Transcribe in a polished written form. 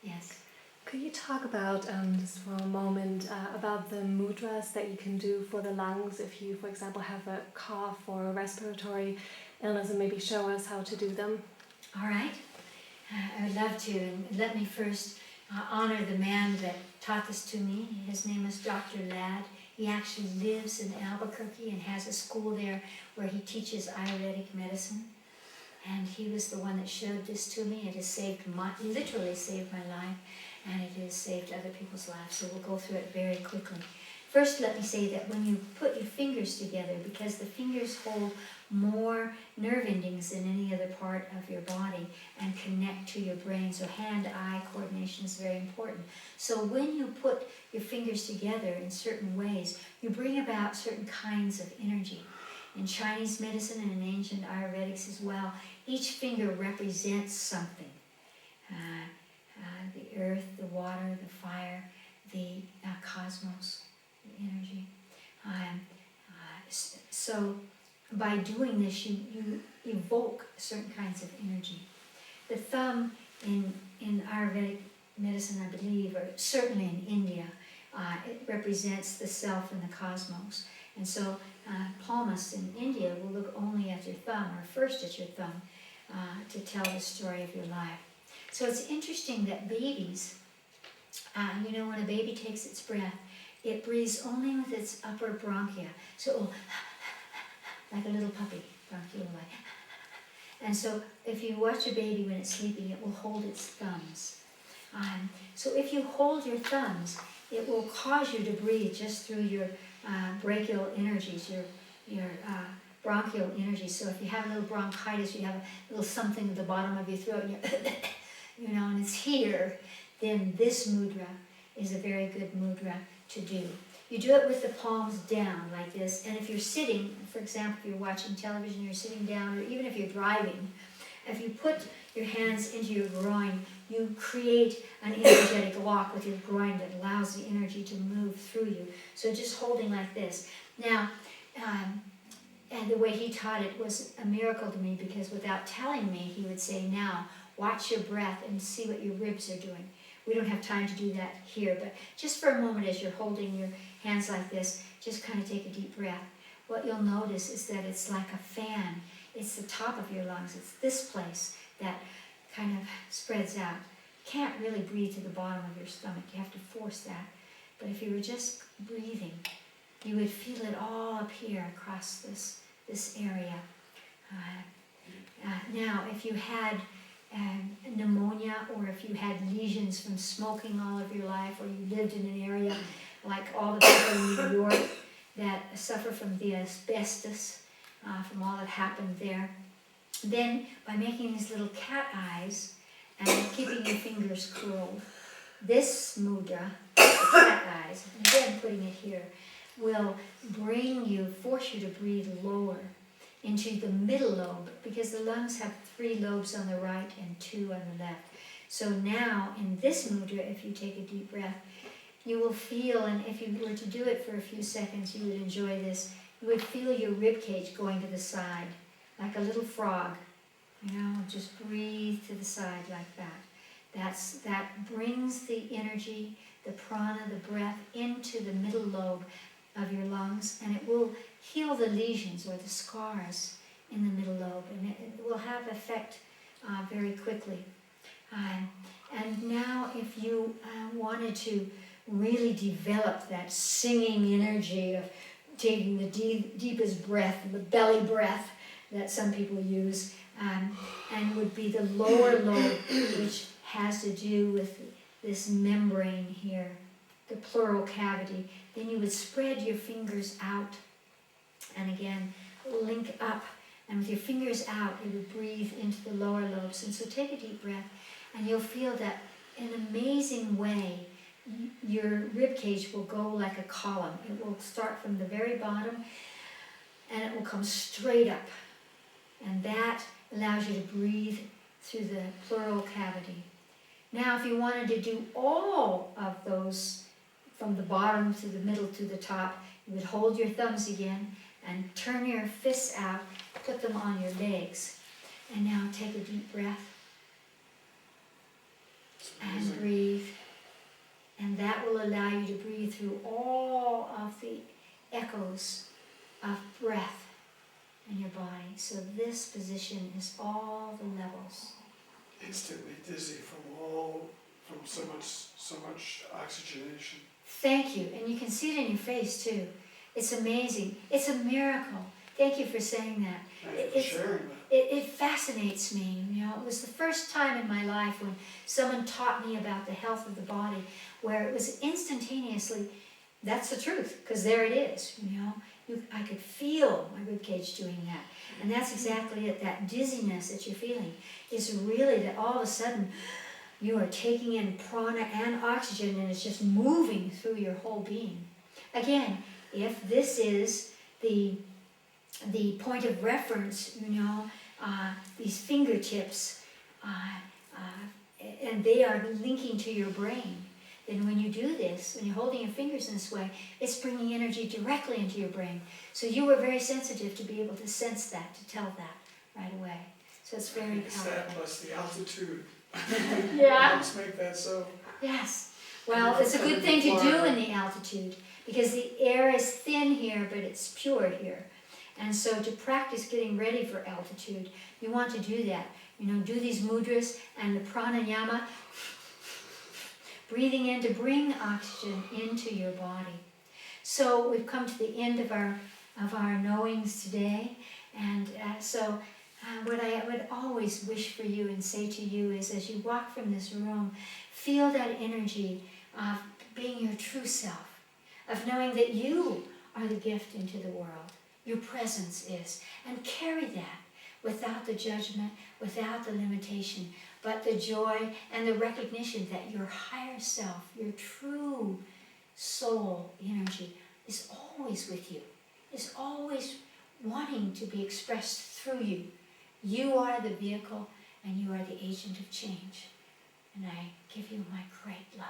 Yes. Could you talk about, just for a moment, about the mudras that you can do for the lungs if you, for example, have a cough or a respiratory illness, and maybe show us how to do them? All right. I would love to. And let me first honor the man that taught this to me. His name is Dr. Ladd. He actually lives in Albuquerque and has a school there where he teaches Ayurvedic medicine. And he was the one that showed this to me. It has literally saved my life, and it has saved other people's lives. So we'll go through it very quickly. First, let me say that when you put your fingers together, because the fingers hold more nerve endings than any other part of your body and connect to your brain, so hand-eye coordination is very important. So when you put your fingers together in certain ways, you bring about certain kinds of energy. In Chinese medicine and in ancient Ayurvedics as well, each finger represents something. The earth, the water, the fire, the cosmos, the energy. So by doing this, you evoke certain kinds of energy. The thumb in Ayurvedic medicine, I believe, or certainly in India, it represents the self and the cosmos. And so palmists in India will look only at your thumb, or first at your thumb, to tell the story of your life. So it's interesting that babies, when a baby takes its breath, it breathes only with its upper bronchia. So it will, like a little puppy, bronchial like. And so if you watch a baby when it's sleeping, it will hold its thumbs. So if you hold your thumbs, it will cause you to breathe just through your brachial energies, your bronchial energies. So if you have a little bronchitis, you have a little something at the bottom of your throat, and and it's here, then this mudra is a very good mudra to do. You do it with the palms down like this, and if you're sitting, for example, if you're watching television, you're sitting down, or even if you're driving, if you put your hands into your groin, you create an energetic lock with your groin that allows the energy to move through you. So just holding like this. Now, and the way he taught it was a miracle to me, because without telling me, he would say, now, watch your breath and see what your ribs are doing. We don't have time to do that here, but just for a moment as you're holding your hands like this, just kind of take a deep breath. What you'll notice is that it's like a fan. It's the top of your lungs. It's this place that kind of spreads out. You can't really breathe to the bottom of your stomach. You have to force that. But if you were just breathing, you would feel it all up here across this area. Now, if you had pneumonia, or if you had lesions from smoking all of your life, or you lived in an area like all the people in New York that suffer from the asbestos, from all that happened there, then by making these little cat eyes and keeping your fingers curled, this mudra, the cat eyes, and then putting it here, will force you to breathe lower into the middle lobe, because the lungs have 3 lobes on the right and 2 on the left. So now, in this mudra, if you take a deep breath, you will feel, and if you were to do it for a few seconds, you would enjoy this, you would feel your rib cage going to the side, like a little frog. Just breathe to the side like that. That brings the energy, the prana, the breath, into the middle lobe of your lungs, and it will heal the lesions or the scars in the middle lobe, and it will have effect very quickly. And now, if you wanted to really develop that singing energy of taking the deepest breath, the belly breath that some people use, and would be the lower lobe, which has to do with this membrane here, the pleural cavity, then you would spread your fingers out, and again, link up, and with your fingers out, you would breathe into the lower lobes. And so take a deep breath, and you'll feel that in an amazing way, your rib cage will go like a column. It will start from the very bottom, and it will come straight up. And that allows you to breathe through the pleural cavity. Now, if you wanted to do all of those from the bottom to the middle to the top, you would hold your thumbs again and turn your fists out, put them on your legs. And now take a deep breath and breathe through all of the echoes of breath in your body. So this position is all the levels. Instantly dizzy from so much oxygenation. Thank you, and you can see it in your face too. It's amazing. It's a miracle. Thank you for saying that. Thank you for sharing that. It fascinates me, you know. It was the first time in my life when someone taught me about the health of the body, where it was instantaneously, that's the truth, because there it is, you know. I could feel my ribcage doing that. And that's exactly it. That dizziness that you're feeling is really that all of a sudden you are taking in prana and oxygen, and it's just moving through your whole being. Again, if this is the point of reference, you know, these fingertips, and they are linking to your brain, then when you do this, when you're holding your fingers in this way, it's bringing energy directly into your brain. So you were very sensitive to be able to sense that, to tell that right away. So it's very It's that powerful. plus the altitude. Yeah. Helps make that so. Yes. Well, it's a good thing to do in the altitude, because the air is thin here, but it's pure here. And so to practice getting ready for altitude, you want to do that. You know, do these mudras and the pranayama, breathing in to bring oxygen into your body. So we've come to the end of our knowings today, and what I would always wish for you and say to you is, as you walk from this room, feel that energy of being your true self, of knowing that you are the gift into the world. Your presence is, and carry that without the judgment, without the limitation, but the joy and the recognition that your higher self, your true soul energy is always with you, is always wanting to be expressed through you. You are the vehicle, and you are the agent of change. And I give you my great love.